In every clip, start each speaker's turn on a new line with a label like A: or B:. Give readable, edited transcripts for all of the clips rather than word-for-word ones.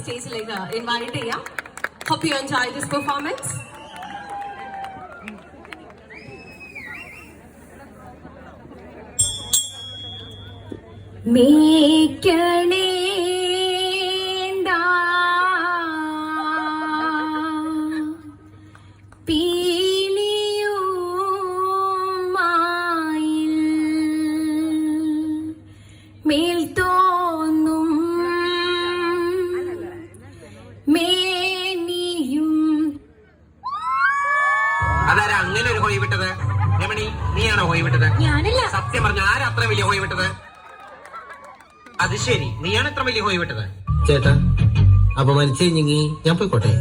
A: സ്റ്റേജിലേക്ക് ഇൻവൈറ്റ് ചെയ്യാം. Hope you enjoy this performance. മേക്കണേ
B: അതാരാ അങ്ങനെ ഒരു ഹോയി വിട്ടത്? രമണി, നീയാണോ ഹോയി വിട്ടത്?
A: ഞാനല്ല.
B: സത്യം പറഞ്ഞ ആരാ അത്ര വലിയ ഹോയി വിട്ടത്? അത് ശരി, നീയാണ് എത്ര വലിയ ഹോയി വിട്ടത്?
C: ചേട്ടാ, അപമാനിച്ചു കഴിഞ്ഞെങ്കിൽ ഞാൻ പോയിക്കോട്ടെ.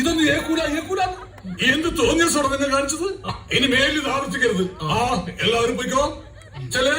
D: ഇതൊന്നും ഏക്കൂല എന്ത് തോന്നിയ സ്വടം തന്നെ കാണിച്ചത്. ഇനി മേലിൽ ആവർത്തിക്കരുത്. എല്ലാവരും പോയിക്കോ. ചെലേ